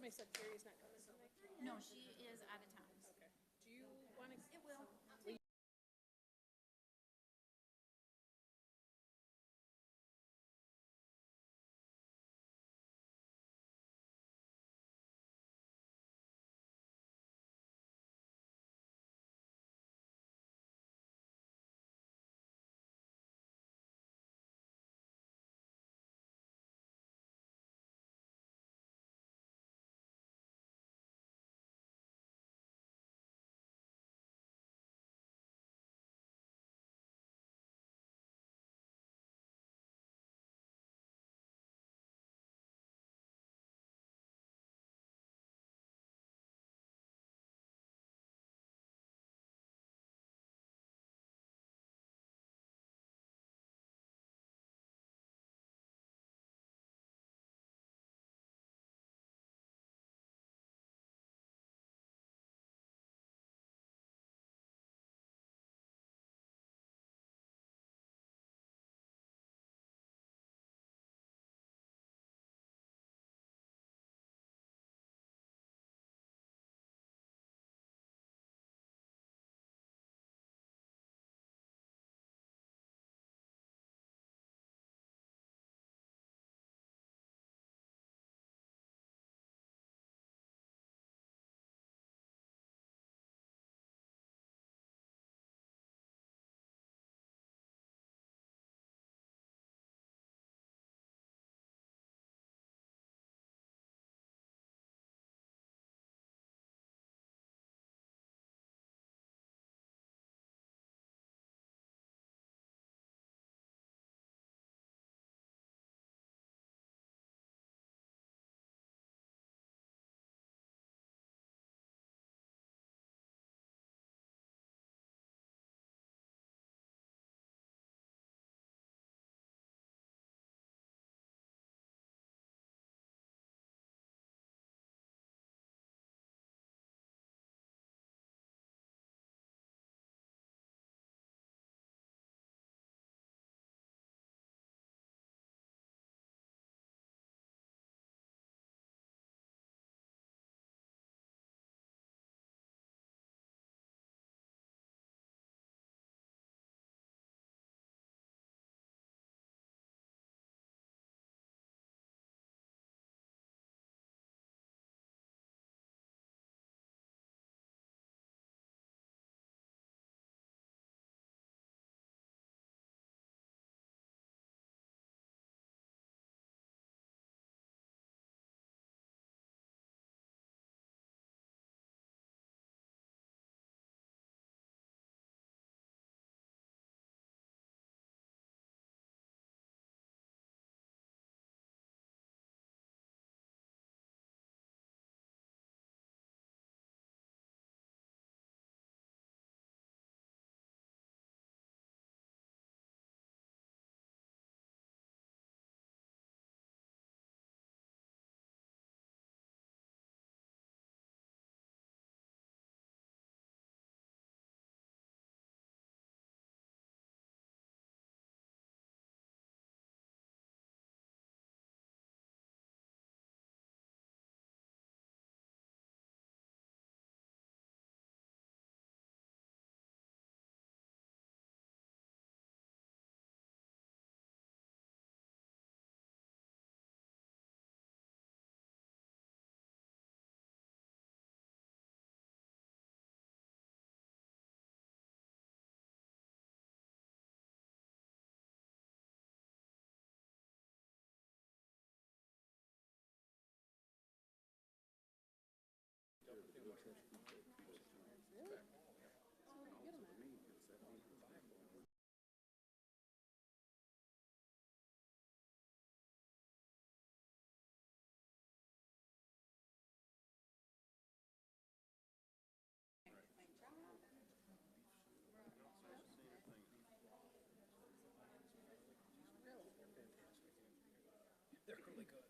Somebody said Terry's not coming tonight. No, she is out of town. Okay. Do you want to? It will. I'll take They're really good.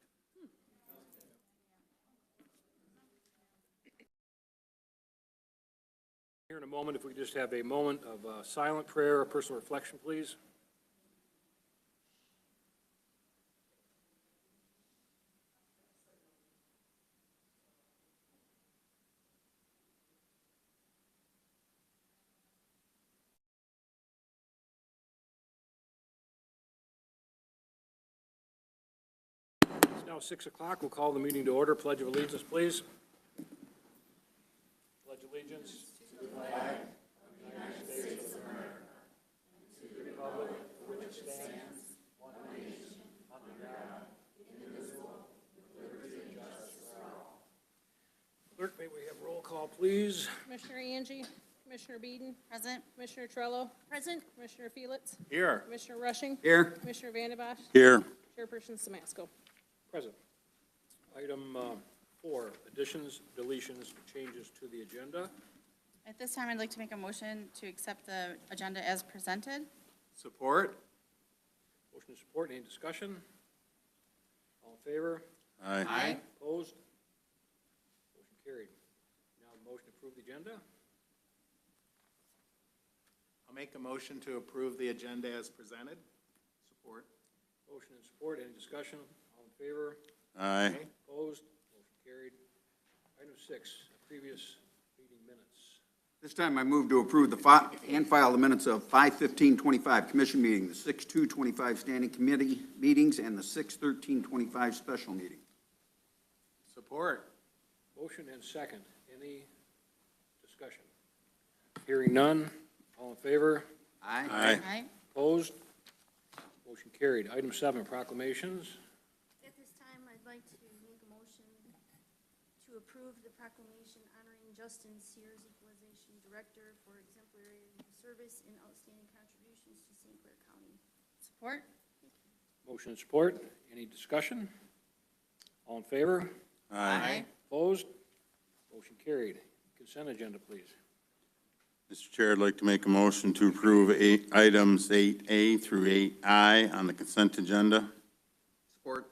Here in a moment, if we could just have a moment of silent prayer or personal reflection, please. now 6 o'clock. We'll call the meeting to order. Pledge of allegiance, please. Pledge allegiance to the flag of the United States of America, to the republic for which it stands, one nation, under God, indivisible, with liberty and justice for all. Clerk, may we have roll call, please? Commissioner Angie, Commissioner Beeden, Present. Commissioner Trello, Present. Commissioner Felix, Here. Commissioner Rushing, Here. Commissioner Vandebosch, Here. Chairperson Samasco. Present. Item 4, additions, deletions, changes to the agenda. At this time, I'd like to make a motion to accept the agenda as presented. Support. Motion and support. Any discussion? All in favor? Aye. Opposed? Motion carried. Now, the motion to approve the agenda. I'll make a motion to approve the agenda as presented. Support. Motion and support. Any discussion? All in favor? Aye. Opposed? Motion carried. Item 6, previous meeting minutes. This time I move to approve and file the minutes of 5/15/25 commission meeting, the 6/2/25 standing committee meetings, and the 6/13/25 special meeting. Support. Motion and second. Any discussion? Hearing none. All in favor? Aye. Aye. Opposed? Motion carried. Item 7, proclamations. At this time, I'd like to make a motion to approve the proclamation honoring Justin Sears, Equalization Director, for exemplary service and outstanding contributions to St. Clair County. Support. Motion and support. Any discussion? All in favor? Aye. Opposed? Motion carried. Consent agenda, please. Mr. Chair, I'd like to make a motion to approve items 8A through 8I on the consent agenda. Support.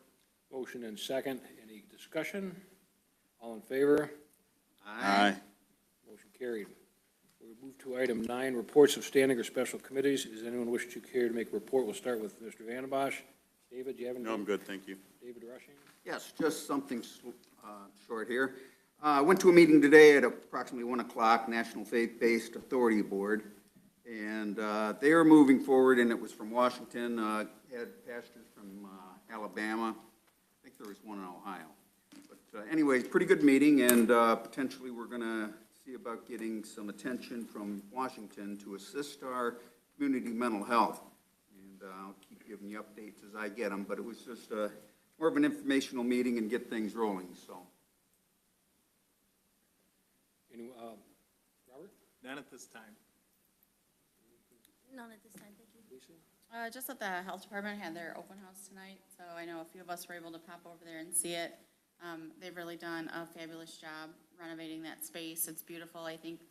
Motion and second. Any discussion? All in favor? Aye. Motion carried. We move to item 9, reports of standing or special committees. Does anyone wish to care to make a report? We'll start with Mr. Vandebosch. David, do you have anything? No, I'm good, thank you. David Rushing? Yes, just something short here. I went to a meeting today at approximately 1 o'clock, National Faith-Based Authority Board, and they are moving forward, and it was from Washington, had pastors from Alabama. I think there was one in Ohio. But anyways, pretty good meeting, and potentially we're going to see about getting some attention from Washington to assist our community mental health. And I'll keep giving you updates as I get them, but it was just more of an informational meeting and get things rolling, so. Any, Robert? None at this time. None at this time, thank you. Lisa? Just that the health department had their open house tonight, so I know a few of us were able to pop over there and see it. They've really done a fabulous job renovating that space. It's beautiful. I think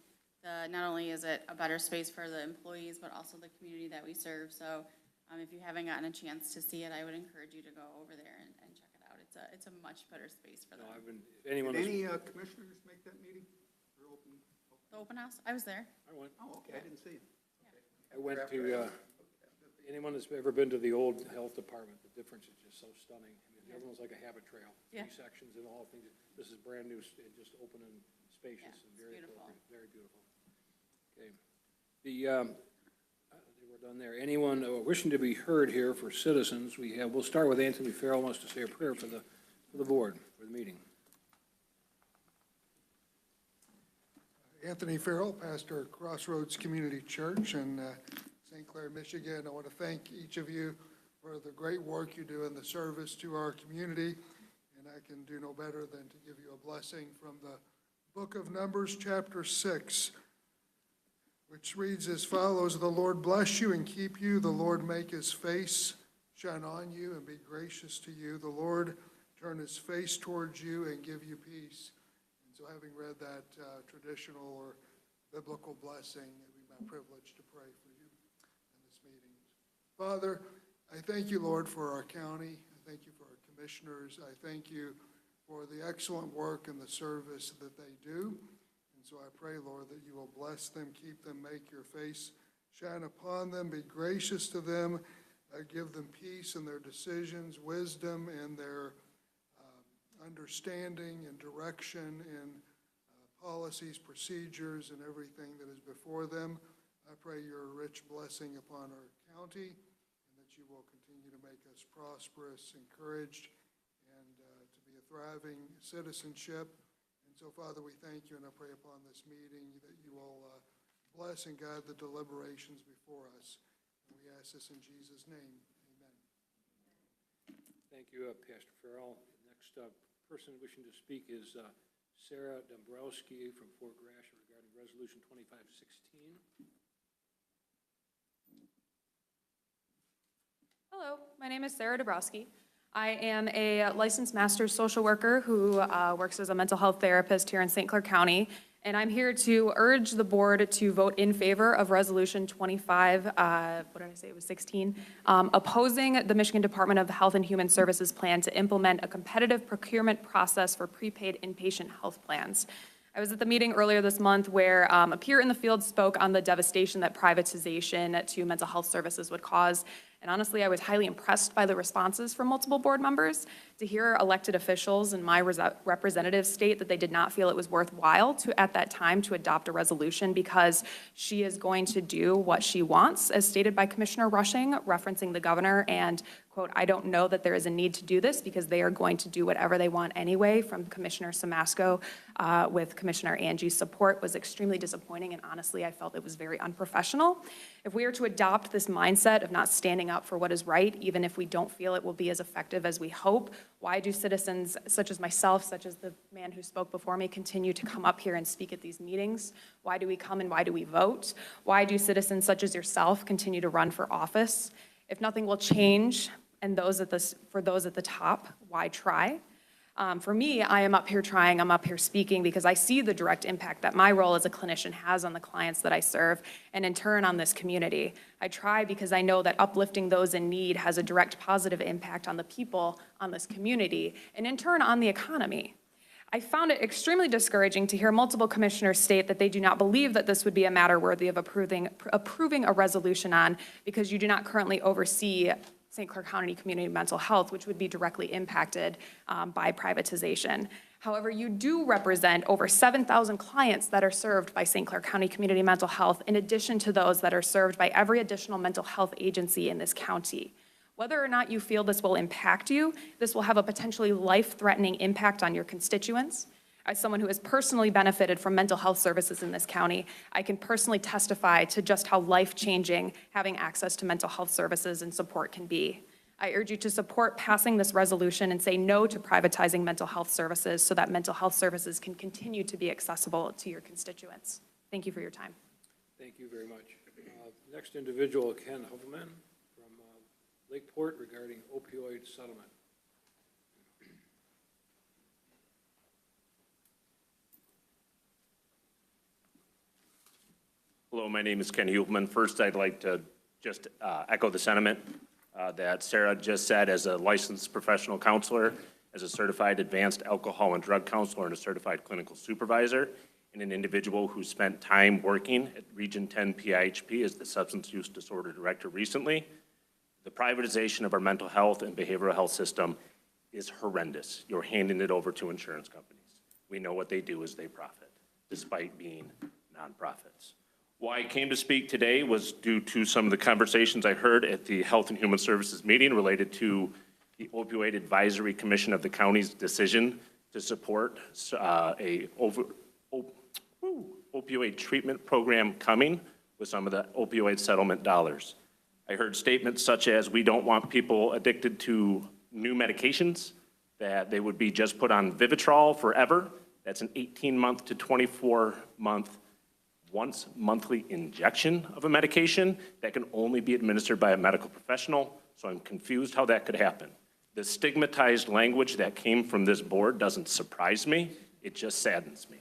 not only is it a better space for the employees, but also the community that we serve. So if you haven't gotten a chance to see it, I would encourage you to go over there and check it out. It's a much better space for No, them. I've been, if anyone Did is, any commissioners make that meeting? Or open? The open house, I was there. I went, Oh, okay, I didn't see it. I went to, anyone that's ever been to the old health department, the difference is just so stunning. I mean, everyone's like a habit trail. Yeah. 3 sections and all things. This is brand new, and just open and spacious Yeah, and it's very beautiful. appropriate, very beautiful. Okay. We're done there. Anyone wishing to be heard here for citizens, we'll start with Anthony Farrell, wants to say a prayer for the board, for the meeting. Anthony Farrell, pastor at Crossroads Community Church in St. Clair, Michigan. I want to thank each of you for the great work you do in the service to our community, and I can do no better than to give you a blessing from the book of Numbers, chapter 6, which reads as follows: The Lord bless you and keep you. The Lord make his face shine on you and be gracious to you. The Lord turn his face towards you and give you peace. So having read that traditional or biblical blessing, it would be my privilege to pray for you in this meeting. Father, I thank you, Lord, for our county. I thank you for our commissioners. I thank you for the excellent work and the service that they do. And so I pray, Lord, that you will bless them, keep them, make your face shine upon them, be gracious to them, give them peace in their decisions, wisdom in their understanding and direction in policies, procedures, and everything that is before them. I pray your rich blessing upon our county, and that you will continue to make us prosperous, encouraged, and thriving citizenship. And so, Father, we thank you, and I pray upon this meeting that you will bless and guide the deliberations before us. And we ask this in Jesus' name. Amen. Thank you, Pastor Farrell. Next person wishing to speak is Sarah Dombrowski from Fort Gratiot regarding Resolution 2516. Hello, my name is Sarah Dabrowski. I am a licensed master's social worker who works as a mental health therapist here in St. Clair County, and I'm here to urge the board to vote in favor of Resolution 16, opposing the Michigan Department of Health and Human Services plan to implement a competitive procurement process for prepaid inpatient health plans. I was at the meeting earlier this month where a peer in the field spoke on the devastation that privatization to mental health services would cause. And honestly, I was highly impressed by the responses from multiple board members to hear elected officials and my representatives state that they did not feel it was worthwhile at that time to adopt a resolution because she is going to do what she wants, as stated by Commissioner Rushing, referencing the governor, and, quote, I don't know that there is a need to do this because they are going to do whatever they want anyway, from Commissioner Samasco with Commissioner Angie's support was extremely disappointing, and honestly, I felt it was very unprofessional. If we are to adopt this mindset of not standing up for what is right, even if we don't feel it will be as effective as we hope, why do citizens such as myself, such as the man who spoke before me, continue to come up here and speak at these meetings? Why do we come and why do we vote? Why do citizens such as yourself continue to run for office? If nothing will change, and for those at the top, why try? For me, I am up here trying, I'm up here speaking because I see the direct impact that my role as a clinician has on the clients that I serve, and in turn on this community. I try because I know that uplifting those in need has a direct positive impact on the people on this community, and in turn on the economy. I found it extremely discouraging to hear multiple commissioners state that they do not believe that this would be a matter worthy of approving a resolution on because you do not currently oversee St. Clair County Community Mental Health, which would be directly impacted by privatization. However, you do represent over 7,000 clients that are served by St. Clair County Community Mental Health, in addition to those that are served by every additional mental health agency in this county. Whether or not you feel this will impact you, this will have a potentially life-threatening impact on your constituents. As someone who has personally benefited from mental health services in this county, I can personally testify to just how life-changing having access to mental health services and support can be. I urge you to support passing this resolution and say no to privatizing mental health services so that mental health services can continue to be accessible to your constituents. Thank you for your time. Thank you very much. Next individual, Ken Hovelman from Lakeport regarding opioid settlement. Hello, my name is Ken Hubelman. First, I'd like to just echo the sentiment that Sarah just said. As a licensed professional counselor, as a certified advanced alcohol and drug counselor, and a certified clinical supervisor, and an individual who spent time working at Region 10 PIHP as the substance use disorder director recently, the privatization of our mental health and behavioral health system is horrendous. You're handing it over to insurance companies. We know what they do is they profit, despite being nonprofits. Why I came to speak today was due to some of the conversations I heard at the Health and Human Services meeting related to the Opioid Advisory Commission of the county's decision to support a opioid treatment program coming with some of the opioid settlement dollars. I heard statements such as, we don't want people addicted to new medications, that they would be just put on Vivitrol forever. That's an 18-month to 24-month once monthly injection of a medication that can only be administered by a medical professional, so I'm confused how that could happen. The stigmatized language that came from this board doesn't surprise me, it just saddens me.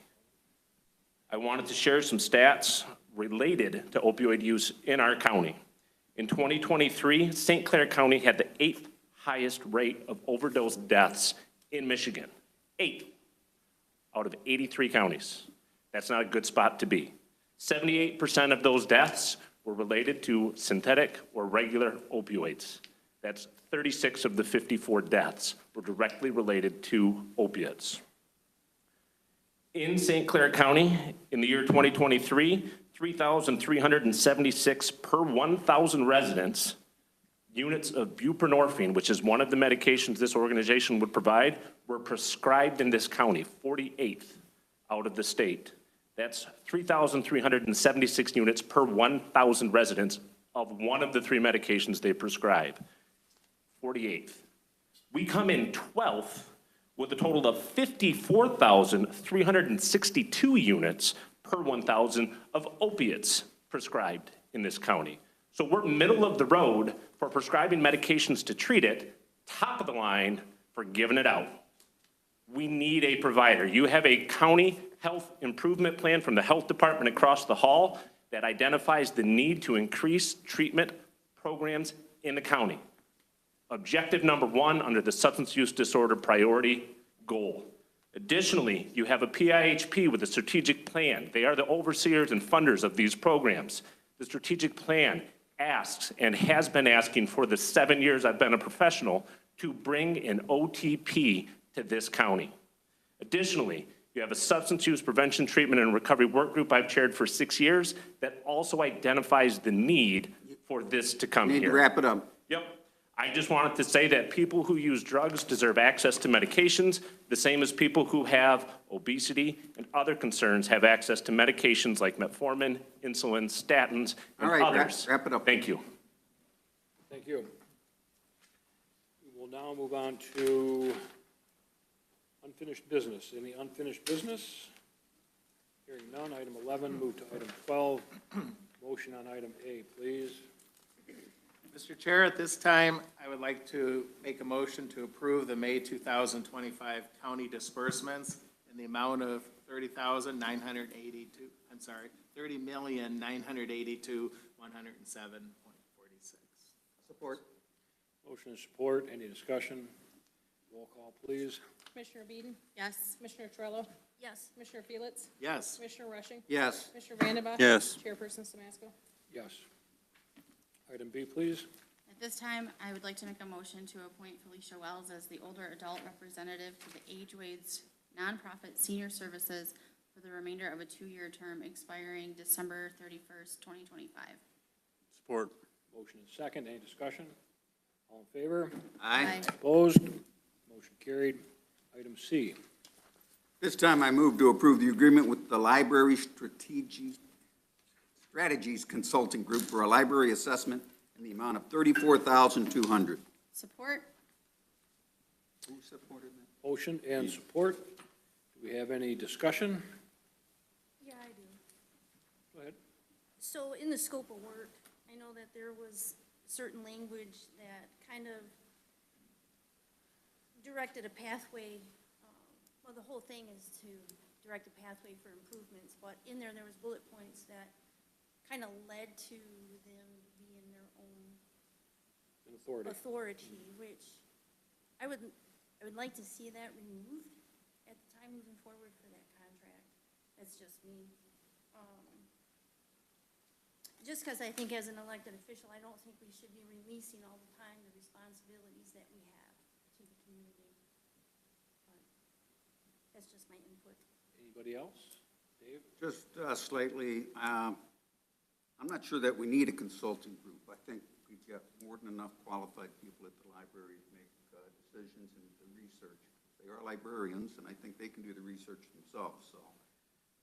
I wanted to share some stats related to opioid use in our county. In 2023, St. Clair County had the 8th highest rate of overdose deaths in Michigan. 8 out of 83 counties. That's not a good spot to be. 78% of those deaths were related to synthetic or regular opioids. That's 36 of the 54 deaths were directly related to opiates. In St. Clair County, in the year 2023, 3,376 per 1,000 residents units of buprenorphine, which is one of the medications this organization would provide, were prescribed in this county, 48th out of the state. That's 3,376 units per 1,000 residents of one of the three medications they prescribe. 48th. We come in 12th with a total of 54,362 units per 1,000 of opiates prescribed in this county. So we're middle of the road for prescribing medications to treat it, top of the line for giving it out. We need a provider. You have a county health improvement plan from the health department across the hall that identifies the need to increase treatment programs in the county. Objective number one under the substance use disorder priority goal. Additionally, you have a PIHP with a strategic plan. They are the overseers and funders of these programs. The strategic plan asks and has been asking for the 7 years I've been a professional to bring an OTP to this county. Additionally, you have a substance use prevention, treatment, and recovery work group I've chaired for 6 years that also identifies the need for this to come here. Need to wrap it up. Yep. I just wanted to say that people who use drugs deserve access to medications, the same as people who have obesity and other concerns have access to medications like metformin, insulin, statins, and All right, others. wrap it up. Thank you. Thank you. We will now move on to unfinished business. Any unfinished business? Hearing none. Item 11, move to item 12. Motion on item A, please. Mr. Chair, at this time, I would like to make a motion to approve the May 2025 county disbursements in the amount of $30,982,107.46. Support. Motion and support. Any discussion? Roll call, please. Commissioner Beeden? Yes. Commissioner Trello? Yes. Commissioner Felix? Yes. Commissioner Rushing? Yes. Commissioner Vandenbach? Yes. Chairperson Samasco? Yes. Item B, please. At this time, I would like to make a motion to appoint Felicia Wells as the older adult representative to the Age-Ways Nonprofit Senior Services for the remainder of a 2-year term expiring December 31st, 2025. Support. Motion and second. Any discussion? All in favor? Aye. Opposed? Motion carried. Item C. This time I move to approve the agreement with the Library Strategies Consulting Group for a library assessment in the amount of $34,200. Support? Who supported that? Motion and support. Do we have any discussion? Yeah, I do. Go ahead. So in the scope of work, I know that there was certain language that kind of directed a pathway. Well, the whole thing is to direct a pathway for improvements, but in there was bullet points that kind of led to them being their own An authority. which I would like to see that removed at the time moving forward for that contract. That's just me. Just because I think as an elected official, I don't think we should be releasing all the time the responsibilities that we have to the community. But that's just my input. Anybody else? Dave? Just slightly, I'm not sure that we need a consulting group. I think we've got more than enough qualified people at the library to make decisions and the research. They are librarians, and I think they can do the research themselves, so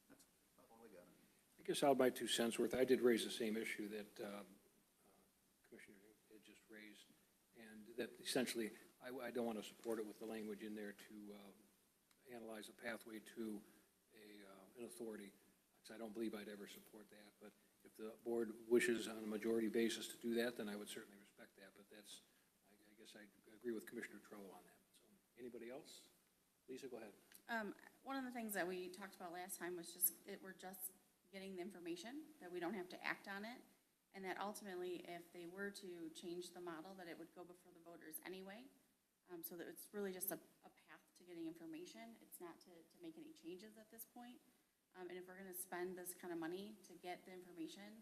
that's about all I got. I guess I'll buy 2 cents worth. I did raise the same issue that Commissioner had just raised, and that essentially, I don't want to support it with the language in there to analyze a pathway to an authority, because I don't believe I'd ever support that. But if the board wishes on a majority basis to do that, then I would certainly respect that. But that's, I guess I agree with Commissioner Trello on that. So, anybody else? Lisa, go ahead. One of the things that we talked about last time was just, we're just getting the information, that we don't have to act on it, and that ultimately, if they were to change the model, that it would go before the voters anyway. So that it's really just a path to getting information. It's not to make any changes at this point. And if we're gonna spend this kind of money to get the information,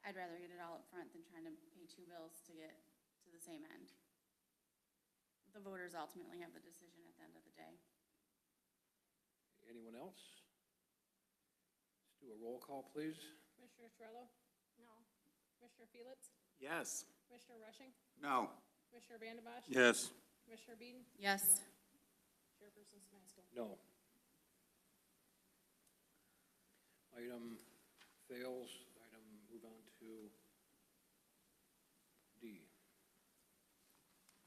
I'd rather get it all up front than trying to pay 2 bills to get to the same end. The voters ultimately have the decision at the end of the day. Anyone else? Let's do a roll call, please. Commissioner Trello? No. Commissioner Felix? Yes. Commissioner Rushing? No. Commissioner Vanden Bosch? Yes. Commissioner Beeden? Yes. Chairperson Samasko? No. Item fails. Item, move on to D.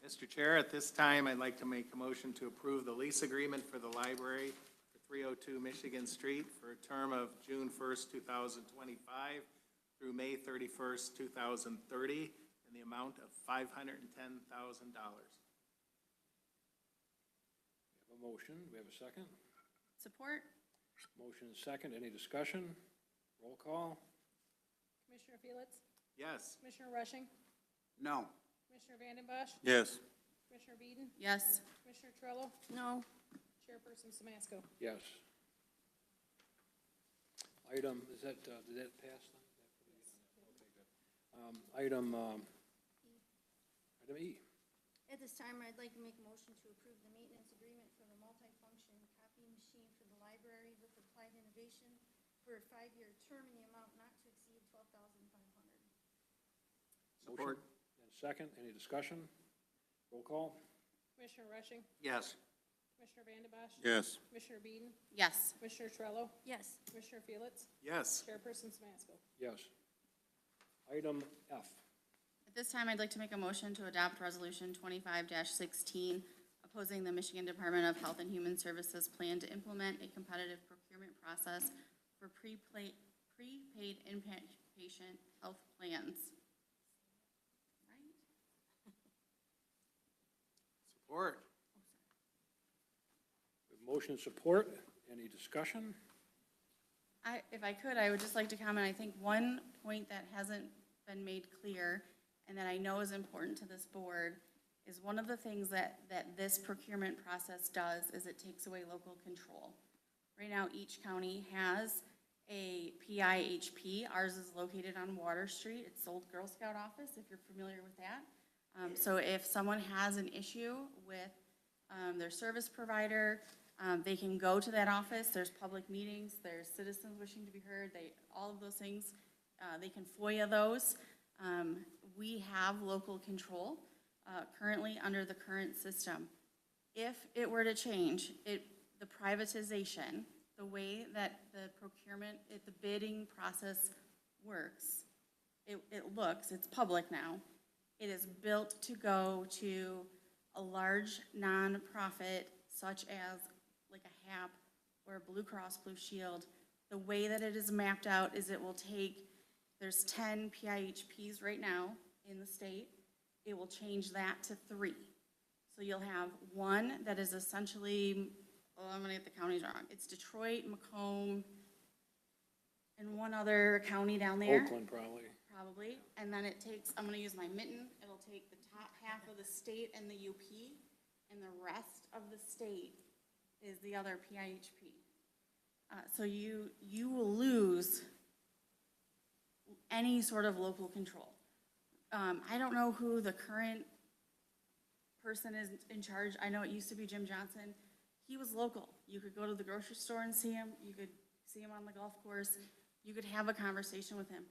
Mr. Chair, at this time, I'd like to make a motion to approve the lease agreement for the library for 302 Michigan Street for a term of June 1st, 2025 through May 31st, 2030, in the amount of $510,000. We have a motion. Do we have a second? Support? Motion is second. Any discussion? Roll call. Commissioner Felix? Yes. Commissioner Rushing? No. Commissioner Vanden Bosch? Yes. Commissioner Beeden? Yes. Commissioner Trello? No. Chairperson Samasko? Yes. Item, is that, did that pass then? Okay, good. Item E. At this time, I'd like to make a motion to approve the maintenance agreement for the multifunction copy machine for the library with Applied Innovation for a 5-year term in the amount not to exceed $12,500. Support. And second, any discussion? Roll call. Commissioner Rushing? Yes. Commissioner Vanden Bosch? Yes. Commissioner Beeden? Yes. Commissioner Trello? Yes. Commissioner Felix? Yes. Chairperson Samasko? Yes. Item F. At this time, I'd like to make a motion to adopt Resolution 25-16, opposing the Michigan Department of Health and Human Services plan to implement a competitive procurement process for prepaid inpatient health plans. Right? Support. We have motion and support. Any discussion? If I could, I would just like to comment, I think one point that hasn't been made clear and that I know is important to this board is one of the things that this procurement process does is it takes away local control. Right now, each county has a PIHP. Ours is located on Water Street. It's Old Girl Scout office, if you're familiar with that. So if someone has an issue with their service provider, they can go to that office. There's public meetings, there's citizens wishing to be heard, all of those things. They can FOIA those. We have local control currently under the current system. If it were to change, the privatization, the way that the procurement, the bidding process works, it's public now. It is built to go to a large nonprofit such as like a HAP or a Blue Cross Blue Shield. The way that it is mapped out is it will take, there's 10 PIHPs right now in the state. It will change that to 3. So you'll have one that is essentially, I'm gonna get the counties wrong. It's Detroit, Macomb, and one other county down there. Oakland, probably. Probably, and then it takes, I'm gonna use my mitten, it'll take the top half of the state and the UP, and the rest of the state is the other PIHP. So you will lose any sort of local control. I don't know who the current person is in charge. I know it used to be Jim Johnson. He was local. You could go to the grocery store and see him. You could see him on the golf course. You could have a conversation with him.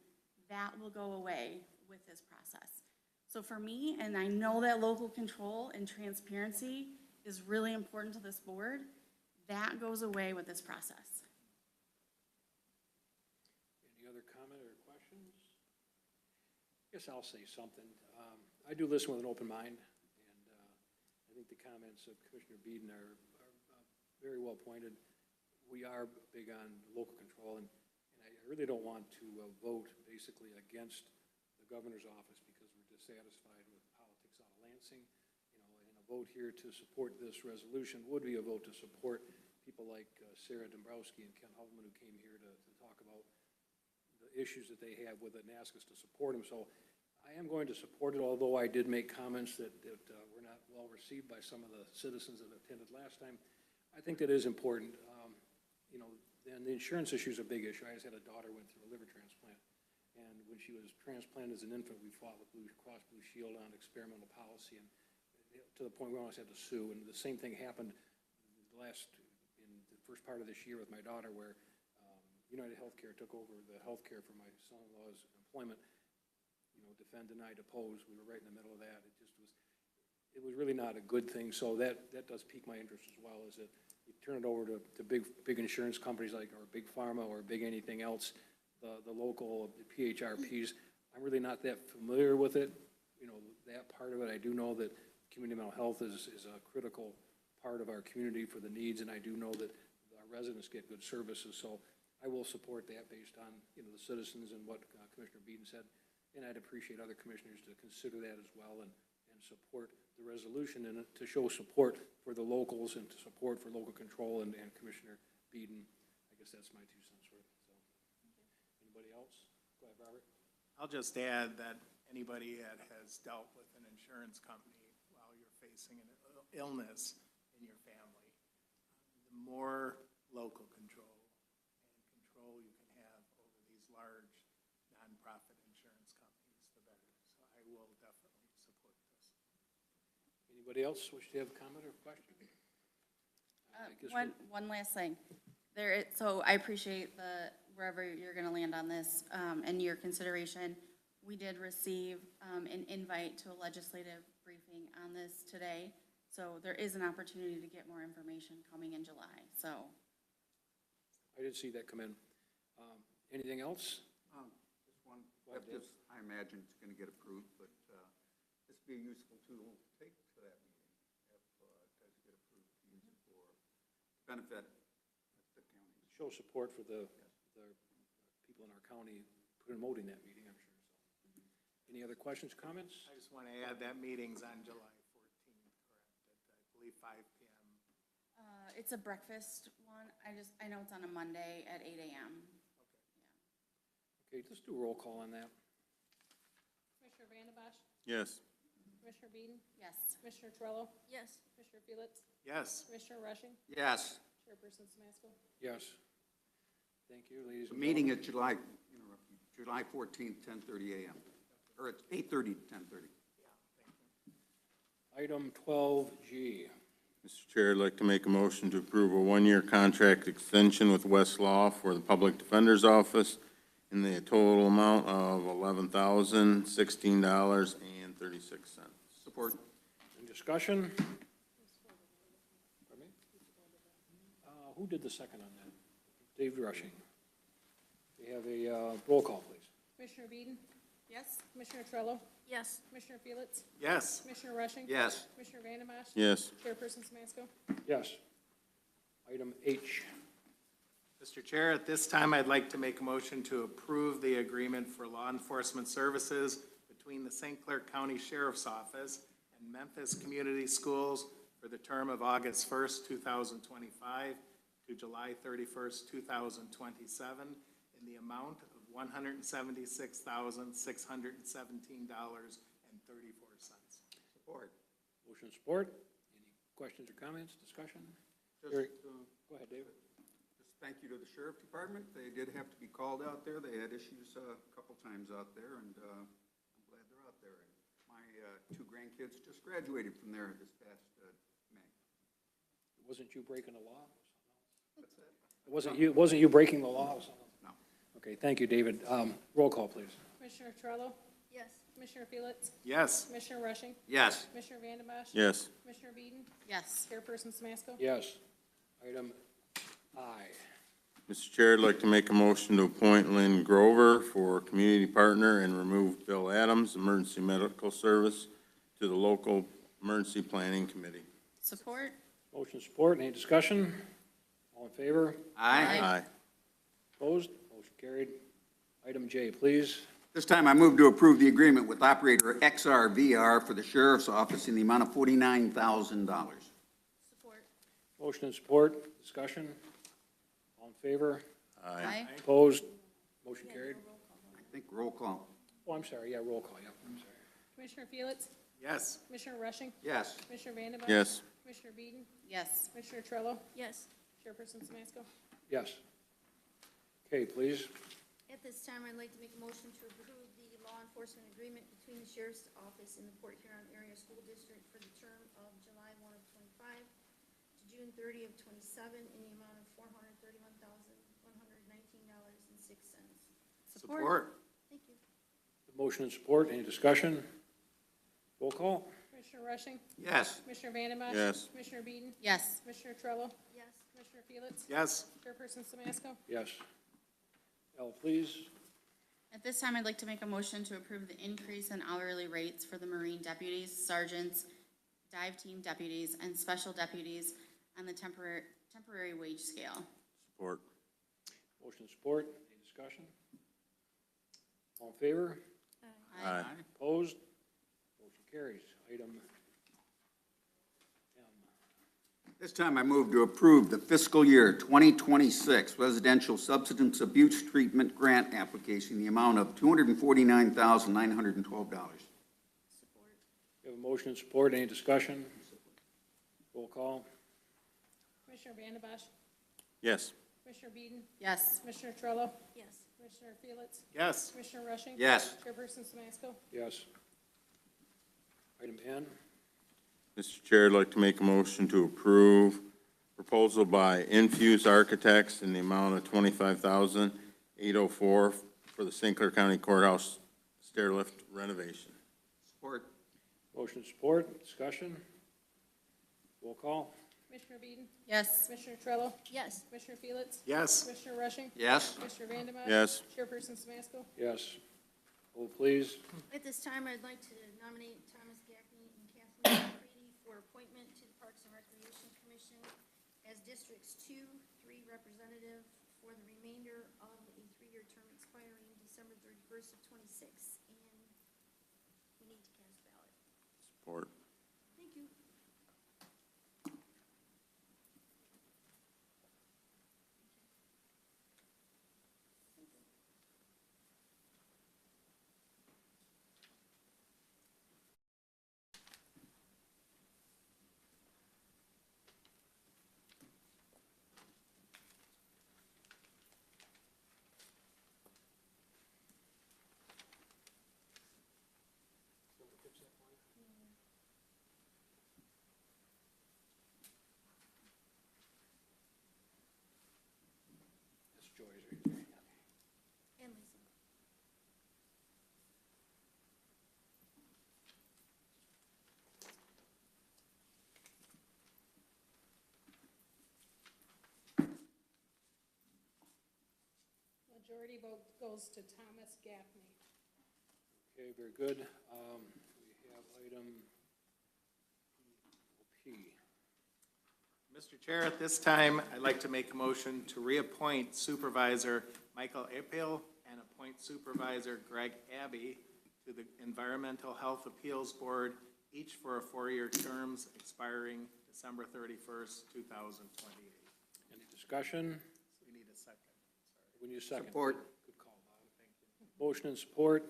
That will go away with this process. So for me, and I know that local control and transparency is really important to this board, that goes away with this process. Any other comment or questions? Guess I'll say something. I do listen with an open mind, and I think the comments of Commissioner Beeden are very well pointed. We are big on local control, and I really don't want to vote basically against the governor's office because we're dissatisfied with politics out of Lansing. You know, and a vote here to support this resolution would be a vote to support people like Sarah Dombrowski and Ken Hovman, who came here to talk about the issues that they have with it and ask us to support them. So I am going to support it, although I did make comments that were not well received by some of the citizens that attended last time. I think that is important. You know, and the insurance issue is a big issue. I just had a daughter who went through a liver transplant, and when she was transplanted as an infant, we fought with Blue Cross Blue Shield on experimental policy, and to the point we almost had to sue. And the same thing happened in the first part of this year with my daughter, where United Healthcare took over the healthcare for my son-in-law's employment. defend, deny, depose. We were right in the middle of that. It was really not a good thing. So that does pique my interest as well, is that you turn it over to big insurance companies like, or big pharma or big anything else, the local PHRPs. I'm really not that familiar with it, that part of it. I do know that community mental health is a critical part of our community for the needs, and I do know that our residents get good services. So I will support that based on, the citizens and what Commissioner Beeden said. And I'd appreciate other commissioners to consider that as well and support the resolution and to show support for the locals and to support for local control and Commissioner Beeden. I guess that's my 2 cents worth. So, anybody else? Go ahead, Robert. I'll just add that anybody that has dealt with an insurance company while you're facing an illness in your family, the more local control you can have over these large nonprofit insurance companies, the better. So I will definitely support this. Anybody else wish to have a comment or question? I guess One last thing. So I appreciate wherever you're gonna land on this, and your consideration. We did receive, an invite to a legislative briefing on this today. So there is an opportunity to get more information coming in July, so. I did see that come in. Anything else? Just one, Go ahead, Dave. I imagine it's going to get approved, but this would be a useful tool to take to that meeting if it does get approved, to use it for benefit the county. Show support for the people in our county promoting that meeting, I'm sure. So, any other questions, comments? I just want to add that meeting's on July 14th, correct? At, I believe, 5 p.m. It's a breakfast one. I know it's on a Monday at 8 a.m. Okay, let's do a roll call on that. Commissioner Vandenbosch? Yes. Commissioner Beeden? Yes. Commissioner Trello? Yes. Commissioner Felix? Yes. Commissioner Rushing? Yes, Chairperson Samasko? Yes. Thank you, ladies the and meeting gentlemen. is July 14th, 10:30 a.m. Or it's 8:30 to 10:30. Item 12G. Mr. Chair, I'd like to make a motion to approve a 1-year contract extension with Westlaw for the Public Defender's Office in the total amount of $11,016.36. Support. Any discussion? Pardon me? Who did the second on that? Dave Rushing. We have a roll call, please. Commissioner Beeden? Yes. Commissioner Trello? Yes. Commissioner Felix? Yes. Commissioner Rushing? Yes. Commissioner Vandenbosch? Yes. Chairperson Samasko? Yes. Item H. Mr. Chair, at this time, I'd like to make a motion to approve the agreement for law enforcement services between the St. Clair County Sheriff's Office and Memphis Community Schools for the term of August 1st, 2025 to July 31st, 2027 in the amount of $176,617.34. Support. Motion support. Any questions or comments, discussion? Just, Go ahead, David. Just thank you to the Sheriff Department. They did have to be called out there. They had issues a couple times out there, and I'm glad they're out there. And my 2 grandkids just graduated from there this past May. It wasn't you breaking the law? That's it. It wasn't you breaking the law? No. Okay, thank you, David. Roll call, please. Commissioner Trello? Yes. Commissioner Felix? Yes. Commissioner Rushing? Yes. Commissioner Vandenbosch? Yes. Commissioner Beeden? Yes. Chairperson Samasko? Yes. Item I. Mr. Chair, I'd like to make a motion to appoint Lynn Grover for community partner and remove Bill Adams, emergency medical service, to the local emergency planning committee. Support? Motion support. Any discussion? All in favor? Aye. Opposed? Motion carried. Item J, please. This time I move to approve the agreement with operator XRVR for the Sheriff's Office in the amount of $49,000. Support. Motion and support. Discussion? All in favor? Aye. Opposed? Motion carried. I think roll call. Oh, I'm sorry. Yeah, roll call. Yeah, I'm sorry. Commissioner Felix? Yes. Commissioner Rushing? Yes. Commissioner Vandenbosch? Yes. Commissioner Beeden? Yes. Commissioner Trello? Yes. Chairperson Samasko? Yes. Okay, please. At this time, I'd like to make a motion to approve the law enforcement agreement between the Sheriff's Office and the Port Huron Area School District for the term of July 1 of 25 to June 30 of 27 in the amount of $431,119.06. Support. Thank you. Motion and support, any discussion? Roll call? Commissioner Rushing? Yes. Commissioner Vandenbosch? Yes. Commissioner Beeden? Yes. Commissioner Trello? Yes. Commissioner Felix? Yes. Chairperson Simasko? Yes. L, please. At this time, I'd like to make a motion to approve the increase in hourly rates for the Marine deputies, sergeants, dive team deputies, and special deputies on the temporary wage scale. Support. Motion and support, any discussion? All in favor? Aye. Opposed? Motion carries. Item M. This time I move to approve the fiscal year 2026 residential substance abuse treatment grant application, in the amount of $249,912. Support. We have a motion and support, any discussion? Roll call? Commissioner Vandenbosch? Yes. Commissioner Beeden? Yes. Commissioner Trello? Yes. Commissioner Felix? Yes. Commissioner Rushing? Yes. Chairperson Simasko? Yes. Item N. Mr. Chair, I'd like to make a motion to approve proposal by Infuse Architects in the amount of $25,804 for the St. Clair County Courthouse stair lift renovation. Support. Motion and support, discussion? Roll call? Commissioner Beeden? Yes. Commissioner Trello? Yes. Commissioner Felix? Yes. Commissioner Rushing? Yes. Commissioner Vandenbosch? Yes. Chairperson Simasko? Yes. Roll, please. At this time, I'd like to nominate Thomas Gackney and Kathleen McCready for appointment to the Parks and Recreation Commission as Districts 2, 3 representative for the remainder of a 3-year term expiring December 31st of '26. And we need to cast ballot. Support. Thank you. That's Joy's right there. And Lisa. Majority vote goes to Thomas Gaffney. Okay, very good. We have item P. Mr. Chair, at this time, I'd like to make a motion to reappoint Supervisor Michael Apel and appoint Supervisor Greg Abbey to the Environmental Health Appeals Board, each for a 4-year terms expiring December 31st, 2028. Any discussion? We need a second. We need a second. Support. Good call, Bob. Thank you. Motion and support.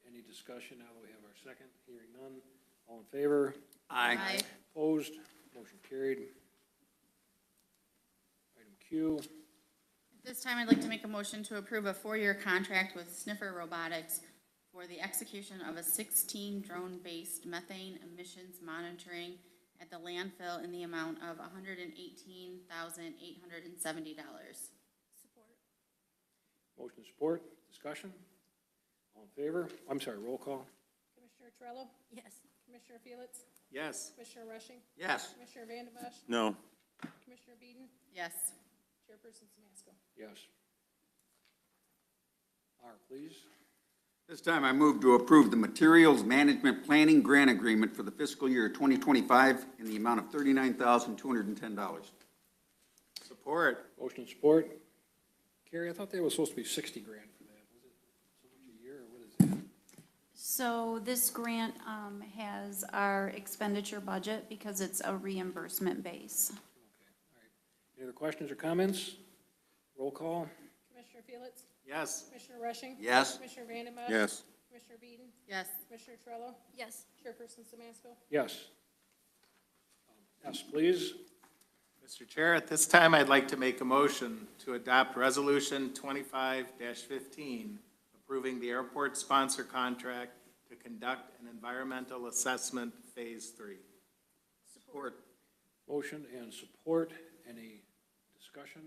Any discussion? Now that we have our second, hearing none. All in favor? Aye. Opposed? Motion carried. Item Q. At this time, I'd like to make a motion to approve a 4-year contract with Sniffer Robotics for the execution of a 16 drone-based methane emissions monitoring at the landfill in the amount of $118,870. Support. Motion and support. Discussion? All in favor? I'm sorry, roll call. Commissioner Trello? Yes. Commissioner Felix? Yes. Commissioner Rushing? Yes. Commissioner Vandenbosch? No. Commissioner Beeden? Yes. Chairperson Simasko? Yes. R, please. This time I move to approve the Materials Management Planning Grant Agreement for the fiscal year 2025 in the amount of $39,210. Support. Motion and support. Carrie, I thought they were supposed to be 60 grand for that. Was it so much a year, or what is that? So this grant has our expenditure budget because it's a reimbursement base. Okay, all right. Any other questions or comments? Roll call. Commissioner Felix? Yes. Commissioner Rushing? Yes. Commissioner Vandenbosch? Yes. Commissioner Beeden? Yes. Commissioner Trello? Yes. Chairperson Simasko? Yes. S, please. Mr. Chair, at this time, I'd like to make a motion to adopt Resolution 25-15, approving the airport sponsor contract to conduct an environmental assessment Phase 3. Support. Motion and support. Any discussion?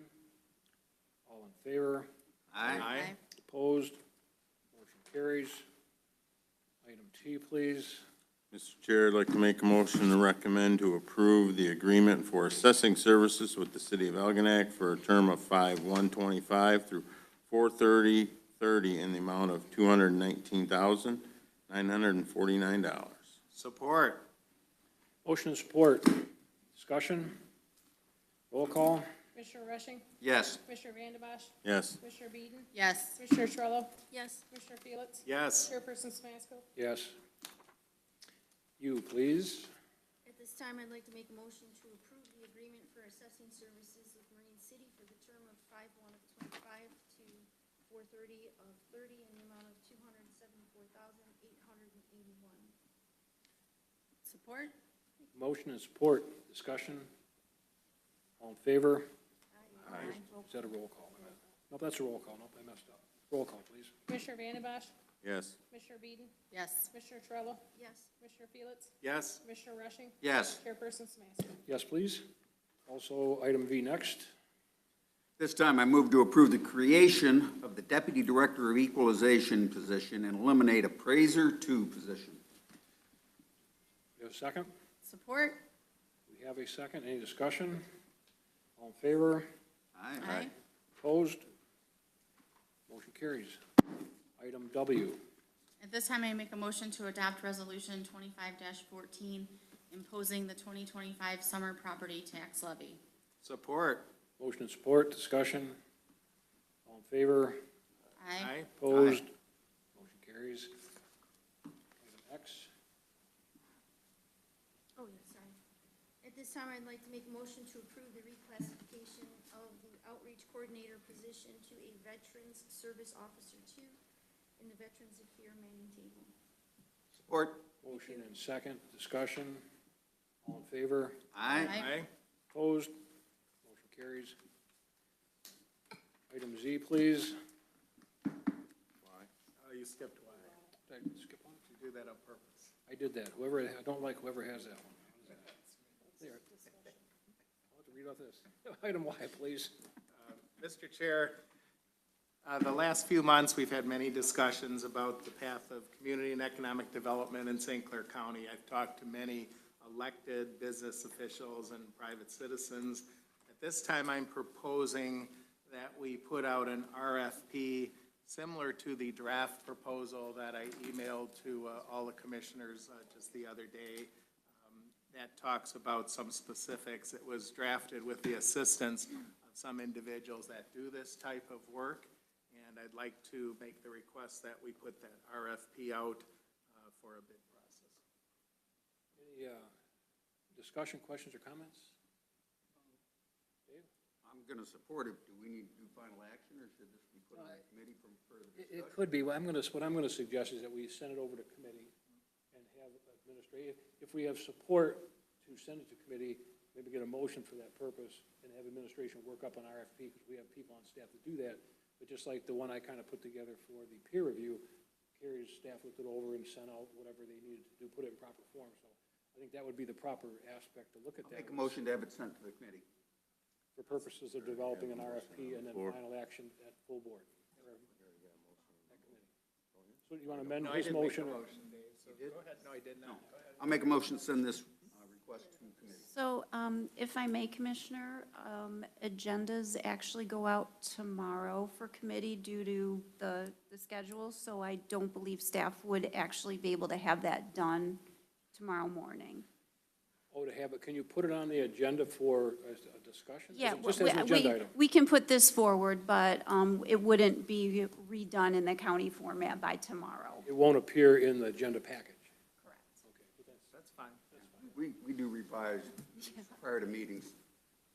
All in favor? Aye. Aye. Opposed? Motion carries. Item T, please. Mr. Chair, I'd like to make a motion to recommend to approve the agreement for assessing services with the city of Algonac for a term of 5/1/25 through 4/30/30 in the amount of $219,949. Support. Motion and support. Discussion? Roll call? Commissioner Rushing? Yes. Commissioner Vandenbosch? Yes. Commissioner Beeden? Yes. Commissioner Trello? Yes. Commissioner Felix? Yes. Chairperson Smasko? Yes. You, please. At this time, I'd like to make a motion to approve the agreement for assessing services with Marine City for the term of 5/1/25 to 4/30/30 in the amount of $274,881. Support? Motion and support. Discussion? All in favor? Is that a roll call? No, that's a roll call. Nope, I messed up. Roll call, please. Commissioner Vandenbosch? Yes. Commissioner Beeden? Yes. Commissioner Trello? Yes. Commissioner Felix? Yes. Commissioner Rushing? Yes. Chairperson Smasko? Yes, please. Also, item V next. This time, I move to approve the creation of the Deputy Director of Equalization position and eliminate Appraiser 2 position. You have a second? Support? We have a second. Any discussion? All in favor? Aye. Opposed? Motion carries. Item W. At this time, I make a motion to adopt Resolution 25-14, imposing the 2025 summer property tax levy. Support. Motion and support. Discussion? All in favor? Aye. Opposed? Motion carries. Item X. Oh, yeah, sorry. At this time, I'd like to make a motion to approve the reclassification of the outreach coordinator position to a Veterans Service Officer 2 in the Veterans Affairs Manning Table. Support. Motion and second. Discussion? All in favor? Aye. Aye. Opposed? Motion carries. Item Z, please. You skipped Y. Did I skip one? You do that on purpose. I did that. Whoever, I don't like whoever has that one. What is that? There. I'll have to read off this. Item Y, please. Mr. Chair, the last few months, we've had many discussions about the path of community and economic development in St. Clair County. I've talked to many elected business officials and private citizens. At this time, I'm proposing that we put out an RFP similar to the draft proposal that I emailed to all the commissioners just the other day. That talks about some specifics. It was drafted with the assistance of some individuals that do this type of work, and I'd like to make the request that we put that RFP out for a bid process. Any discussion, questions, or comments? Dave? I'm going to support it. Do we need to do final action, or should this be put on the committee for further discussion? It could be. What I'm gonna suggest is that we send it over to committee and have administrative, if we have support to send it to committee, maybe get a motion for that purpose and have administration work up an RFP, because we have people on staff that do that. But just like the one I kind of put together for the peer review, Carrie's staff looked it over and sent out whatever they needed to do, put it in proper form. So I think that would be the proper aspect to look at I'll that. make a motion to have it sent to the committee. For purposes of developing an RFP and then Support. final action at full board. So you want to amend No, I his didn't make a motion? motion, Dave, so go ahead. No, I did not. Go ahead. I'll make a motion to send this request to committee. So if I may, Commissioner, agendas actually go out tomorrow for committee due to the schedule, so I don't believe staff would actually be able to have that done tomorrow morning. Oh, to have it, can you put it on the agenda for a discussion? Yeah, Just as an agenda item? we can put this forward, but it wouldn't be redone in the county format by tomorrow. It won't appear in the agenda package? Correct. Okay, but That's fine. We do revise prior to meetings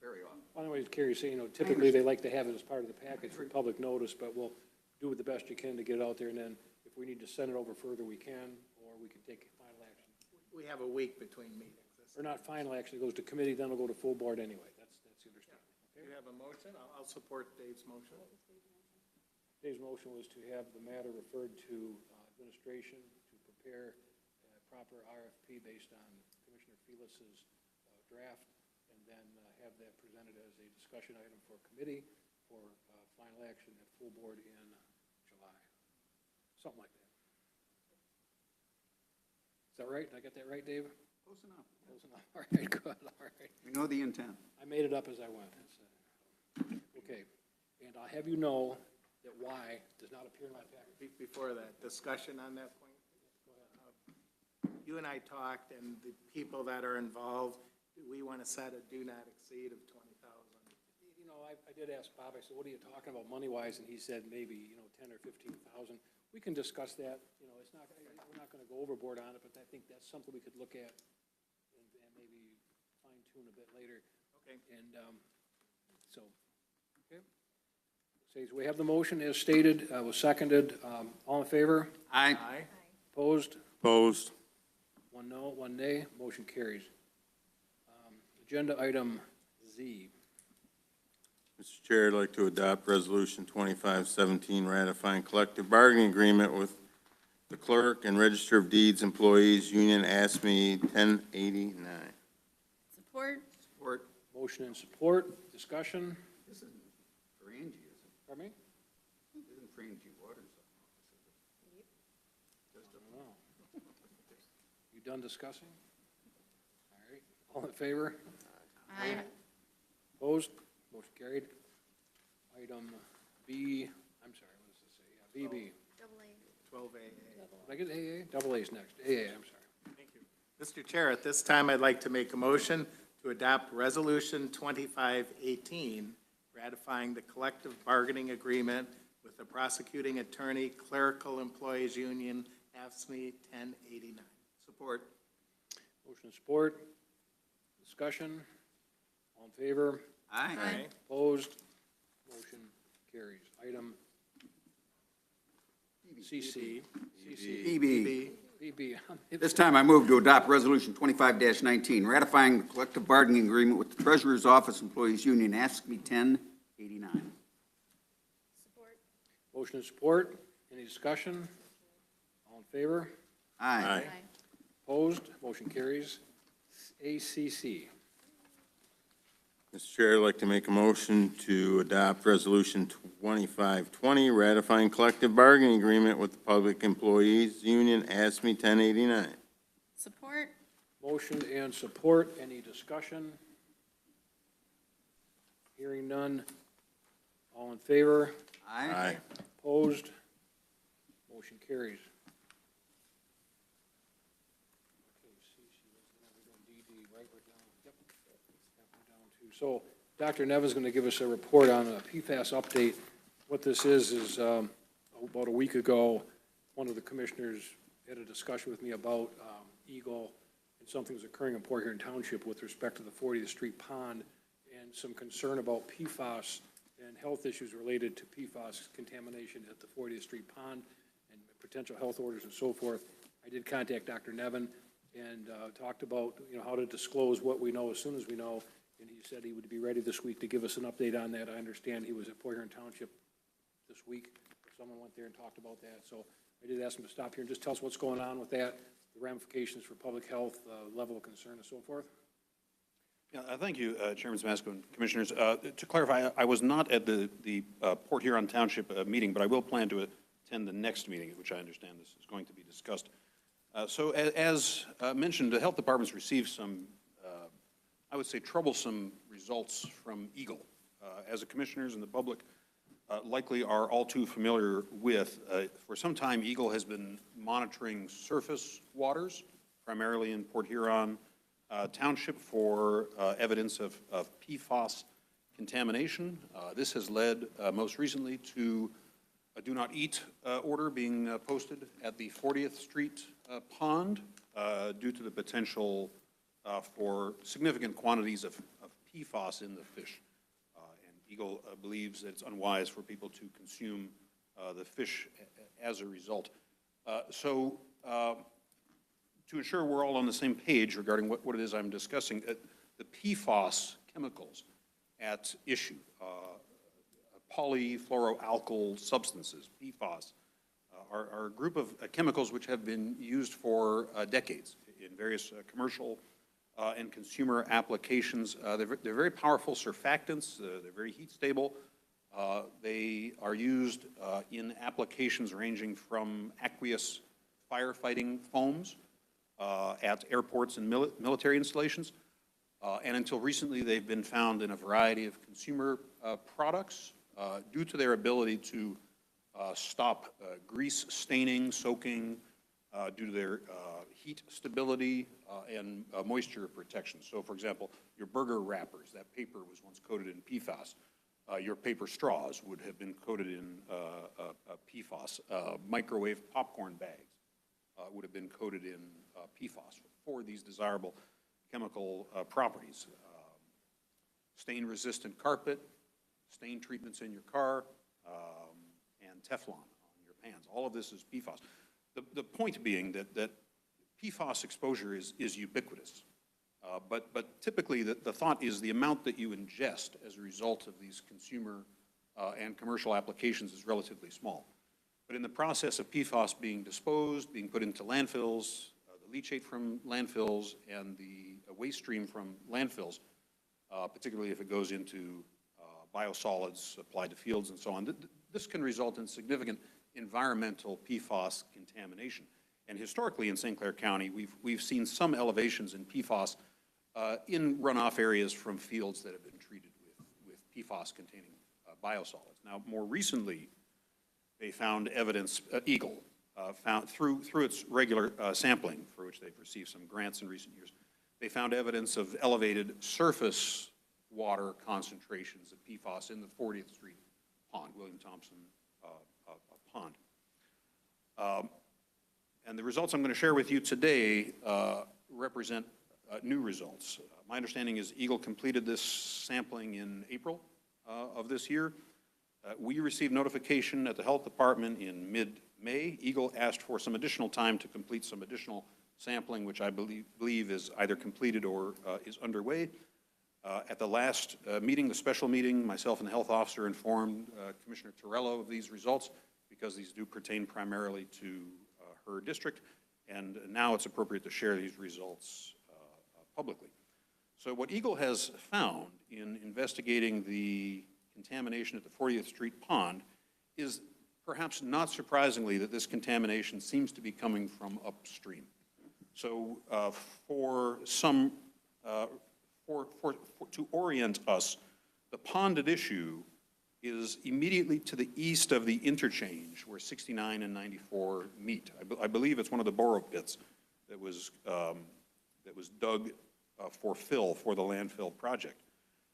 very often. anyways, Carrie, so, typically they like to have it as part of the package for public notice, but we'll do it the best you can to get it out there, and then if we need to send it over further, we can, or we can take final action. We have a week between meetings. Or not final action, it goes to committee, then it'll go to full board anyway. That's the understanding. You have a motion? I'll support Dave's motion. Today's motion was to have the matter referred to administration to prepare a proper RFP based on Commissioner Felix's draft, and then have that presented as a discussion item for committee for final action at full board in July. Something like that. Is that right? Did I get that right, Dave? Close enough. Close enough. All right, good, all right. We know the intent. I made it up as I went. Okay, and I'll have you know that Y does not appear in my packet. Before that, discussion on that point? You and I talked, and the people that are involved, we want to set a do not exceed of 20,000. You know, I did ask Bob, I said, what are you talking about money-wise? And he said maybe, 10 or 15,000. We can discuss that, it's not, we're not gonna go overboard on it, but I think that's something we could look at and maybe fine-tune a bit later. Okay. And, so, okay. So we have the motion as stated, was seconded. All in favor? Aye. Aye. Opposed? Opposed? 1 no, 1 nay, motion carries. Agenda item Z. Mr. Chair, I'd like to adopt Resolution 2517, ratifying collective bargaining agreement with the Clerk and Register of Deeds Employees Union, ASME 1089. Support? Support. Motion and support, discussion. This isn't for Angie, is it? Pardon me? This isn't for Angie Waters. I don't know. You done discussing? All right, all in favor? Aye. Opposed? Motion carried. Item B, I'm sorry, what does this say? Yeah, BB. Double A. 12A. Did I get AA? Double A's next. AA, I'm sorry. Thank you. Mr. Chair, at this time, I'd like to make a motion to adopt Resolution 2518, ratifying the collective bargaining agreement with the Prosecuting Attorney Clerical Employees Union, AFSCME 1089. Support. Motion and support, discussion. All in favor? Aye. Aye. Opposed? Motion carries. Item CC. CC. BB. BB. This time I move to adopt Resolution 25-19, ratifying the collective bargaining agreement with the Treasurer's Office Employees Union, ASME 1089. Support. Motion and support. Any discussion? All in favor? Aye. Opposed? Motion carries. ACC. Mr. Chair, I'd like to make a motion to adopt Resolution 2520, ratifying collective bargaining agreement with the Public Employees Union, ASME 1089. Support? Motion and support. Any discussion? Hearing none. All in favor? Aye. Opposed? Motion carries. Okay, CC, we're doing DD, right? We're down, yep. We're down to, so Dr. Nevin's going to give us a report on a PFAS update. What this is about a week ago, one of the commissioners had a discussion with me about Eagle and something was occurring in Port Huron Township with respect to the 40th Street Pond and some concern about PFAS and health issues related to PFAS contamination at the 40th Street Pond and potential health orders and so forth. I did contact Dr. Nevin and talked about, how to disclose what we know as soon as we know. And he said he would be ready this week to give us an update on that. I understand he was at Port Huron Township this week. Someone went there and talked about that. So I did ask him to stop here and just tell us what's going on with that, the ramifications for public health, level of concern and so forth. Yeah, thank you, Chairman Samasco and Commissioners. To clarify, I was not at the Port Huron Township meeting, but I will plan to attend the next meeting, at which I understand this is going to be discussed. So as mentioned, the health department's received some, I would say, troublesome results from Eagle. As the commissioners and the public likely are all too familiar with, for some time, Eagle has been monitoring surface waters, primarily in Port Huron Township, for evidence of PFAS contamination. This has led most recently to a do not eat order being posted at the 40th Street pond due to the potential for significant quantities of PFAS in the fish. And Eagle believes that it's unwise for people to consume the fish as a result. So to ensure we're all on the same page regarding what it is I'm discussing, the PFAS chemicals at issue, polyfluoroalkyl substances, PFAS, are a group of chemicals which have been used for decades in various commercial and consumer applications. They're very powerful surfactants. They're very heat stable. They are used in applications ranging from aqueous firefighting foams at airports and military installations. And until recently, they've been found in a variety of consumer products due to their ability to stop grease staining, soaking, due to their heat stability and moisture protection. So, for example, your burger wrappers, that paper was once coated in PFAS. Your paper straws would have been coated in PFAS. Microwave popcorn bags would have been coated in PFAS for these desirable chemical properties. Stain-resistant carpet, stain treatments in your car, and Teflon on your pans. All of this is PFAS. The point being that PFAS exposure is ubiquitous. But typically, the thought is the amount that you ingest as a result of these consumer and commercial applications is relatively small. But in the process of PFAS being disposed, being put into landfills, the leachate from landfills, and the waste stream from landfills, particularly if it goes into biosolids applied to fields and so on, this can result in significant environmental PFAS contamination. And historically in St. Clair County, we've seen some elevations in PFAS in runoff areas from fields that have been treated with PFAS-containing biosolids. Now, more recently, they found evidence, Eagle, found through its regular sampling, for which they've received some grants in recent years, they found evidence of elevated surface water concentrations of PFAS in the 40th Street pond, William Thompson pond. And the results I'm going to share with you today represent new results. My understanding is Eagle completed this sampling in April of this year. We received notification at the Health Department in mid-May. Eagle asked for some additional time to complete some additional sampling, which I believe is either completed or is underway. At the last meeting, the special meeting, myself and the health officer informed Commissioner Torello of these results because these do pertain primarily to her district, and now it's appropriate to share these results publicly. So what Eagle has found in investigating the contamination at the 40th Street Pond is, perhaps not surprisingly, that this contamination seems to be coming from upstream. So to orient us, the pond at issue is immediately to the east of the interchange where 69 and 94 meet. I believe it's one of the borrow pits that was dug for fill for the landfill project.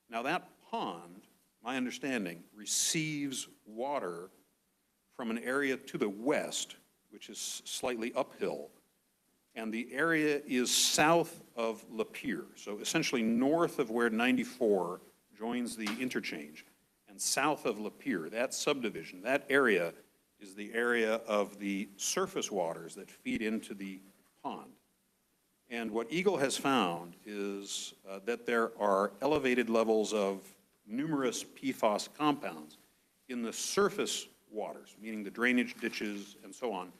Now that pond, my understanding, receives water from an area to the west, which is slightly uphill, and the area is south of Lapeer, so essentially north of where 94 joins the interchange, and south of Lapeer, that subdivision, that area is the area of the surface waters that feed into the pond. And what Eagle has found is that there are elevated levels of numerous PFAS compounds in the surface waters, meaning the drainage ditches and so on,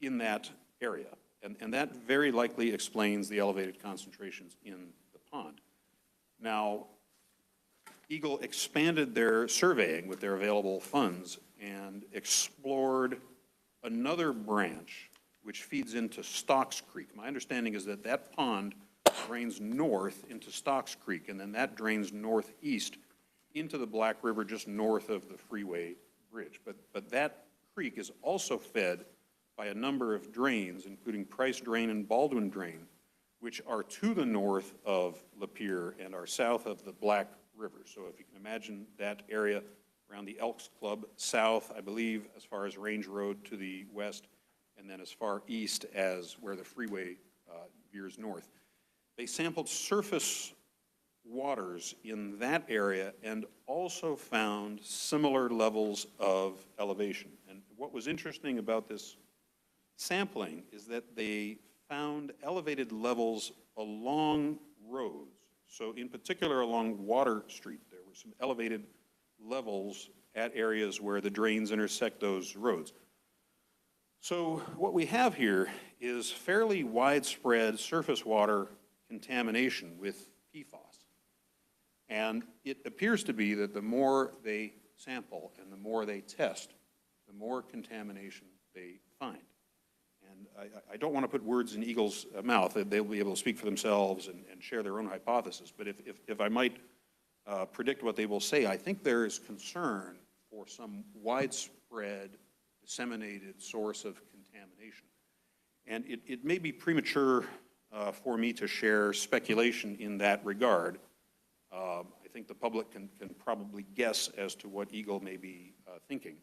in that area. And that very likely explains the elevated concentrations in the pond. Now, Eagle expanded their surveying with their available funds and explored another branch which feeds into Stocks Creek. My understanding is that that pond drains north into Stocks Creek, and then that drains northeast into the Black River just north of the freeway bridge. But that creek is also fed by a number of drains, including Price Drain and Baldwin Drain, which are to the north of Lapeer and are south of the Black River. So if you can imagine that area around the Elks Club south, I believe, as far as Range Road to the west, and then as far east as where the freeway veers north. They sampled surface waters in that area and also found similar levels of elevation. And what was interesting about this sampling is that they found elevated levels along roads. So in particular along Water Street, there were some elevated levels at areas where the drains intersect those roads. So what we have here is fairly widespread surface water contamination with PFAS. And it appears to be that the more they sample and the more they test, the more contamination they find. And I don't want to put words in Eagle's mouth, that they'll be able to speak for themselves and share their own hypothesis. But if I might predict what they will say, I think there is concern for some widespread, disseminated source of contamination. And it may be premature for me to share speculation in that regard. I think the public can probably guess as to what Eagle may be thinking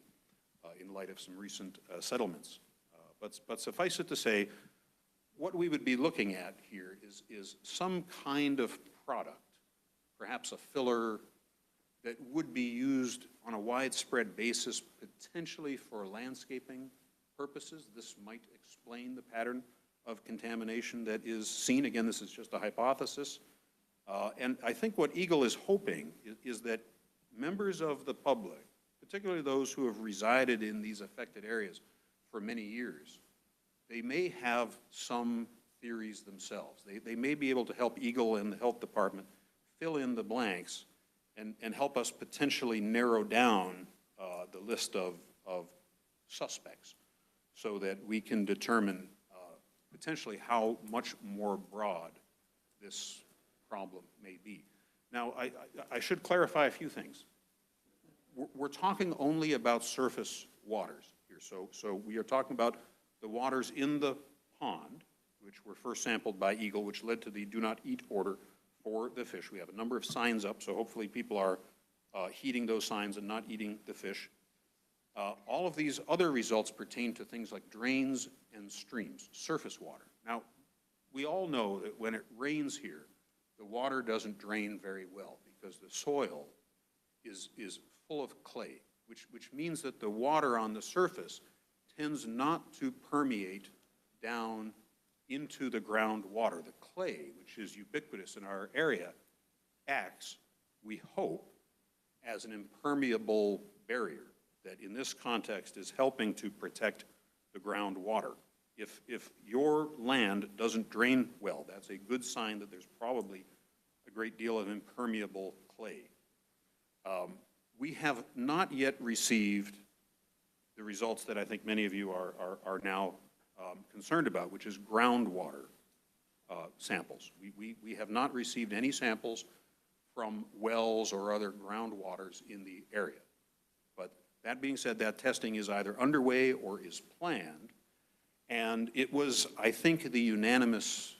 in light of some recent settlements. But suffice it to say, what we would be looking at here is some kind of product, perhaps a filler, that would be used on a widespread basis, potentially for landscaping purposes. This might explain the pattern of contamination that is seen. Again, this is just a hypothesis. And I think what Eagle is hoping is that members of the public, particularly those who have resided in these affected areas for many years, they may have some theories themselves. They may be able to help Eagle and the health department fill in the blanks and help us potentially narrow down the list of suspects so that we can determine potentially how much more broad this problem may be. Now, I should clarify a few things. We're talking only about surface waters here. So we are talking about the waters in the pond, which were first sampled by Eagle, which led to the do not eat order for the fish. We have a number of signs up, so hopefully people are heeding those signs and not eating the fish. All of these other results pertain to things like drains and streams, surface water. Now, we all know that when it rains here, the water doesn't drain very well because the soil is full of clay, which means that the water on the surface tends not to permeate down into the groundwater. The clay, which is ubiquitous in our area, acts, we hope, as an impermeable barrier that in this context is helping to protect the groundwater. If your land doesn't drain well, that's a good sign that there's probably a great deal of impermeable clay. We have not yet received the results that I think many of you are now concerned about, which is groundwater samples. We have not received any samples from wells or other groundwaters in the area. But that being said, that testing is either underway or is planned. And it was, I think, the unanimous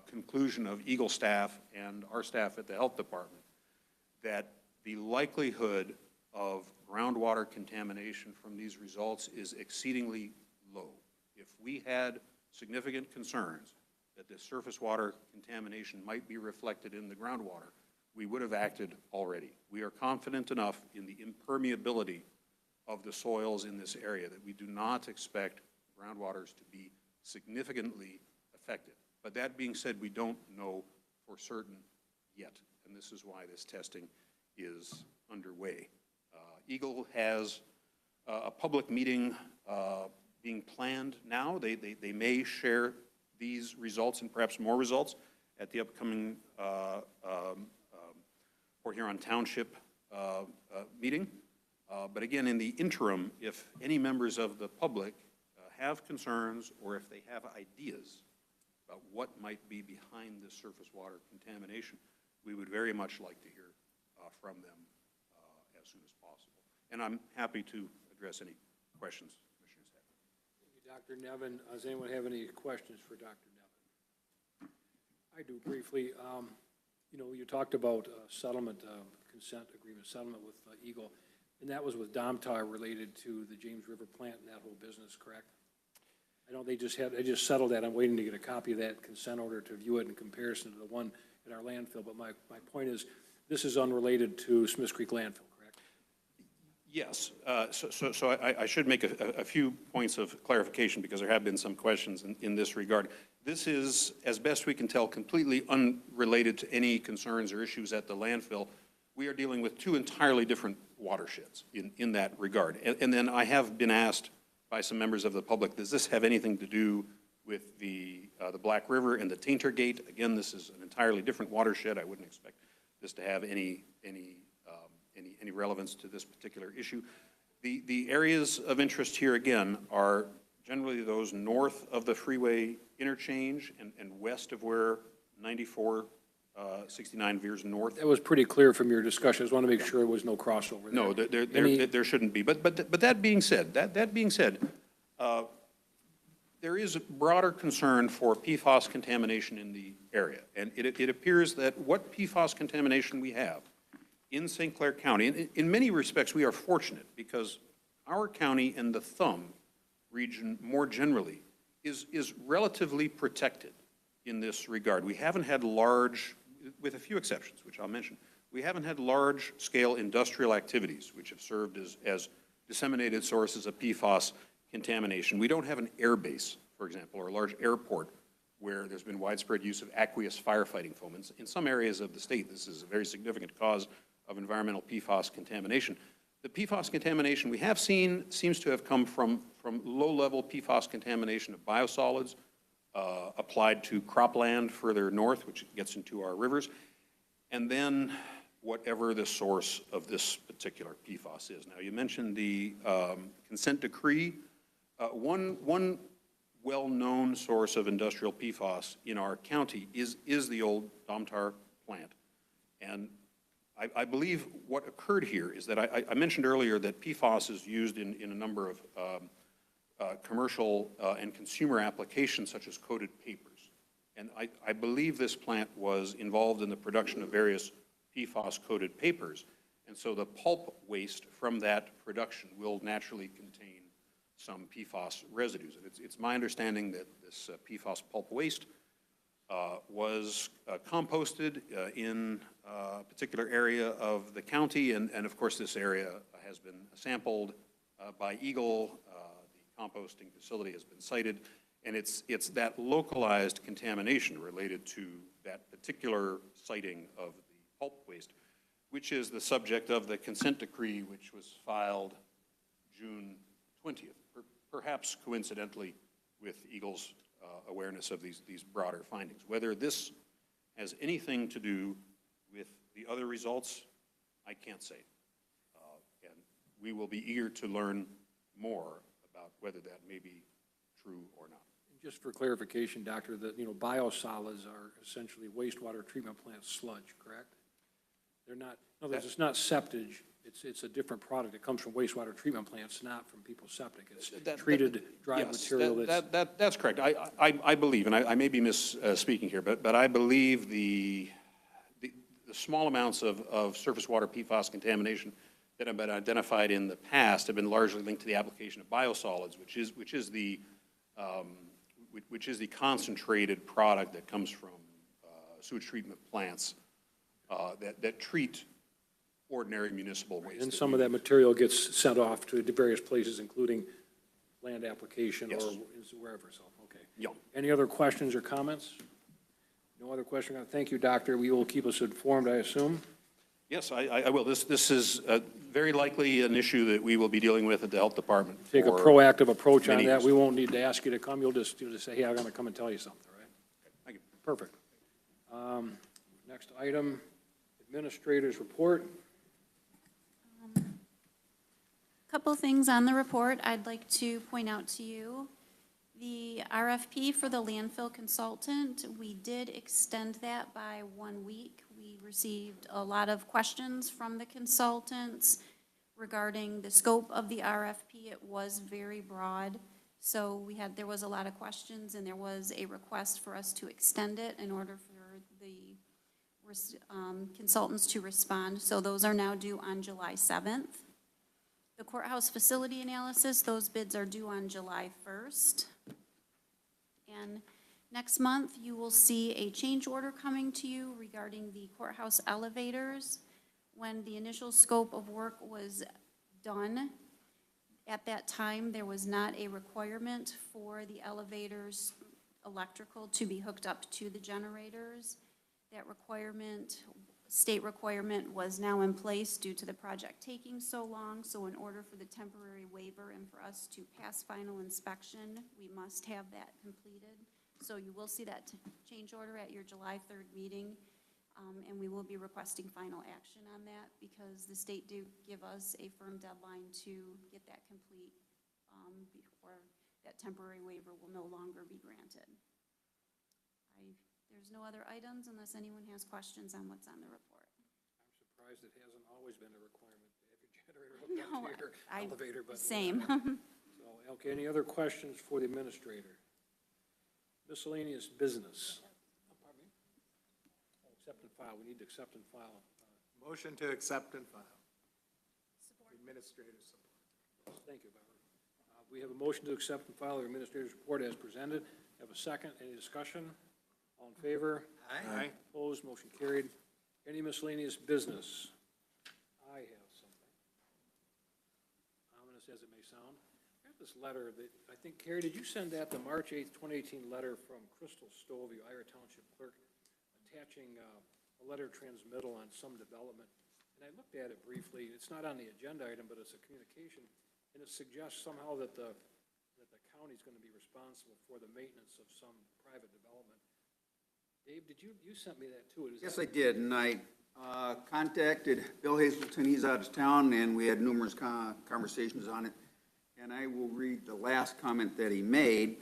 conclusion of Eagle staff and our staff at the health department that the likelihood of groundwater contamination from these results is exceedingly low. If we had significant concerns that the surface water contamination might be reflected in the groundwater, we would have acted already. We are confident enough in the impermeability of the soils in this area that we do not expect groundwaters to be significantly affected. But that being said, we don't know for certain yet, and this is why this testing is underway. Eagle has a public meeting being planned now. They may share these results and perhaps more results at the upcoming Port Huron Township meeting. But again, in the interim, if any members of the public have concerns or if they have ideas about what might be behind this surface water contamination, we would very much like to hear from them as soon as possible. And I'm happy to address any questions commissioners have. Thank you, Dr. Nevin. Does anyone have any questions for Dr. Nevin? I do briefly. You know, you talked about settlement, consent agreement settlement with Eagle, and that was with Domtar related to the James River plant and that whole business, correct? I know they just settled that. I'm waiting to get a copy of that consent order to view it in comparison to the one at our landfill. But my point is, this is unrelated to Smiths Creek landfill, correct? Yes. So I should make a few points of clarification because there have been some questions in this regard. This is, as best we can tell, completely unrelated to any concerns or issues at the landfill. We are dealing with two entirely different watersheds in that regard. And then I have been asked by some members of the public, does this have anything to do with the Black River and the Tainter Gate? Again, this is an entirely different watershed. I wouldn't expect this to have any relevance to this particular issue. The areas of interest here, again, are generally those north of the freeway interchange and west of where 9469 veers north. That was pretty clear from your discussion. I just want to make sure there was no crossover there. No, there shouldn't be. But that being said, there is a broader concern for PFAS contamination in the area. And it appears that what PFAS contamination we have in St. Clair County, and in many respects, we are fortunate because our county and the Thumb region more generally is relatively protected in this regard. We haven't had large, with a few exceptions, which I'll mention, we haven't had large-scale industrial activities which have served as disseminated sources of PFAS contamination. We don't have an air base, for example, or a large airport where there's been widespread use of aqueous firefighting foam. In some areas of the state, this is a very significant cause of environmental PFAS contamination. The PFAS contamination we have seen seems to have come from low-level PFAS contamination of biosolids applied to cropland further north, which gets into our rivers, and then whatever the source of this particular PFAS is. Now, you mentioned the consent decree. One well-known source of industrial PFAS in our county is the old Domtar plant. And I believe what occurred here is that I mentioned earlier that PFAS is used in a number of commercial and consumer applications such as coated papers. And I believe this plant was involved in the production of various PFAS-coated papers. And so the pulp waste from that production will naturally contain some PFAS residues. And it's my understanding that this PFAS pulp waste was composted in a particular area of the county, and of course this area has been sampled by Eagle. The composting facility has been cited, and it's that localized contamination related to that particular siting of the pulp waste, which is the subject of the consent decree, which was filed June 20th, perhaps coincidentally with Eagle's awareness of these broader findings. Whether this has anything to do with the other results, I can't say. And we will be eager to learn more about whether that may be true or not. Just for clarification, Doctor, that, biosolids are essentially wastewater treatment plant sludge, correct? They're not, in other words, it's not septage. It's a different product. It comes from wastewater treatment plants, not from people's septic. It's treated, dried material. That's correct. I believe, and I may be misspeaking here, but I believe the small amounts of surface water PFAS contamination that have been identified in the past have been largely linked to the application of biosolids, which is the concentrated product that comes from sewage treatment plants that treat ordinary municipal waste. And some of that material gets sent off to various places, including land application or wherever, so, okay. Yeah. Any other questions or comments? No other question? Thank you, Doctor. You will keep us informed, I assume? Yes, I will. This is very likely an issue that we will be dealing with at the Health Department. Take a proactive approach on that. We won't need to ask you to come. You'll just say, hey, I'm going to come and tell you something, right? Thank you. Perfect. Next item, Administrator's Report. Couple things on the report I'd like to point out to you. The RFP for the landfill consultant, we did extend that by 1 week. We received a lot of questions from the consultants regarding the scope of the RFP. It was very broad, so there was a lot of questions, and there was a request for us to extend it in order for the consultants to respond. So those are now due on July 7th. The courthouse facility analysis, those bids are due on July 1st. And next month, you will see a change order coming to you regarding the courthouse elevators. When the initial scope of work was done, at that time, there was not a requirement for the elevators electrical to be hooked up to the generators. That requirement, state requirement, was now in place due to the project taking so long. So in order for the temporary waiver and for us to pass final inspection, we must have that completed. So you will see that change order at your July 3rd meeting, and we will be requesting final action on that because the state do give us a firm deadline to get that complete before that temporary waiver will no longer be granted. There's no other items unless anyone has questions on what's on the report. I'm surprised it hasn't always been a requirement to have your generator hooked No, up to your I- elevator, but. Same. So, okay, any other questions for the administrator? Miscellaneous business. Pardon me? Oh, accept and file, we need to accept and file. Motion to accept and file. Administrator's support. Thank you, Barbara. We have a motion to accept and file the administrator's report as presented. Have a second, any discussion? All in favor? Aye. Opposed, motion carried. Any miscellaneous business? I have something. Ominous as it may sound. I have this letter that, I think, Carrie, did you send that, the March 8th, 2018 letter from Crystal Stovey, Ira Township Clerk, attaching a letter transmittal on some development? And I looked at it briefly. It's not on the agenda item, but it's a communication, and it suggests somehow that the county's going to be responsible for the maintenance of some private development. Dave, you sent me that too? Yes, I did, and I contacted Bill Hazelton, he's out of town, and we had numerous conversations on it. And I will read the last comment that he made,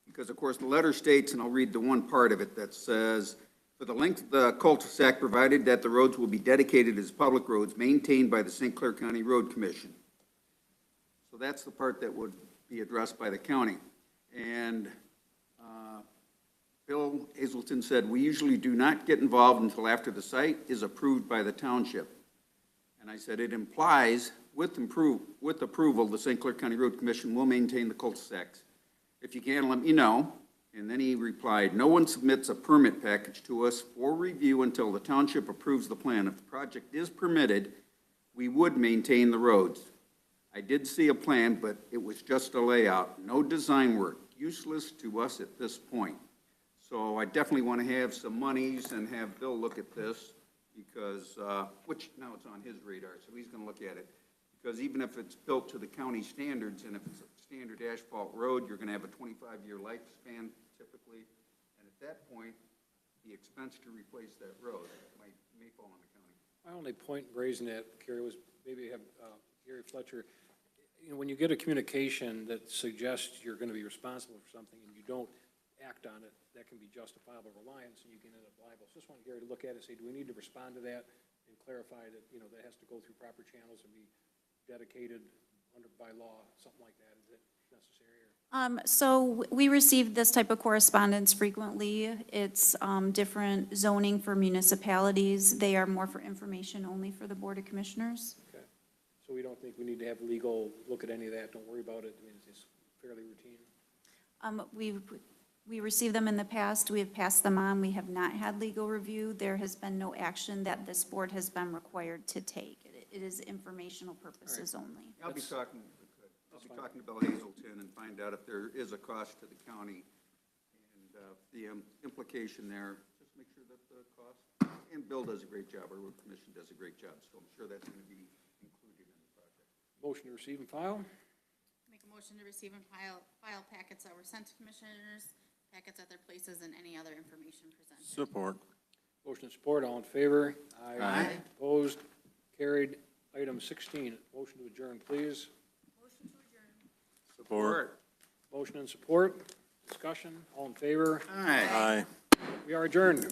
because of course the letter states, and I'll read the one part of it that says, "For the length of the cul-de-sac, provided that the roads will be dedicated as public roads maintained by the St. Clair County Road Commission." So that's the part that would be addressed by the county. And Bill Hazelton said, "We usually do not get involved until after the site is approved by the township." And I said, "It implies with approval, the St. Clair County Road Commission will maintain the cul-de-sacs. If you can, let me know." And then he replied, "No one submits a permit package to us for review until the township approves the plan. If the project is permitted, we would maintain the roads. I did see a plan, but it was just a layout, no design work, useless to us at this point." So I definitely want to have some monies and have Bill look at this, because, which now it's on his radar, so he's going to look at it. Because even if it's built to the county standards, and if it's a standard asphalt road, you're going to have a 25-year lifespan typically. And at that point, the expense to replace that road may fall on the county. My only point in raising that, Carrie, was maybe have Gary Fletcher, when you get a communication that suggests you're going to be responsible for something and you don't act on it, that can be justifiable reliance and you can end up liable. So just want Gary to look at it and say, do we need to respond to that and clarify that, that has to go through proper channels and be dedicated by law, something like that? Is it necessary? So we receive this type of correspondence frequently. It's different zoning for municipalities. They are more for information only for the Board of Commissioners. Okay. So we don't think we need to have legal look at any of that. Don't worry about it. I mean, it's fairly routine. We received them in the past. We have passed them on. We have not had legal review. There has been no action that this board has been required to take. It is informational purposes only. I'll be talking to Bill Hazelton and find out if there is a cost to the county and the implication there. Just make sure that the cost, and Bill does a great job, our road commission does a great job, so I'm sure that's going to be included in the project. Motion to receive and file? Make a motion to receive and file packets that were sent to commissioners, packets at their places, and any other information presented. Support. Motion and support, all in favor? Aye. Opposed? Carried. Item 16, motion to adjourn, please. Motion to adjourn. Support. Motion and support, discussion, all in favor? Aye. Aye. We are adjourned.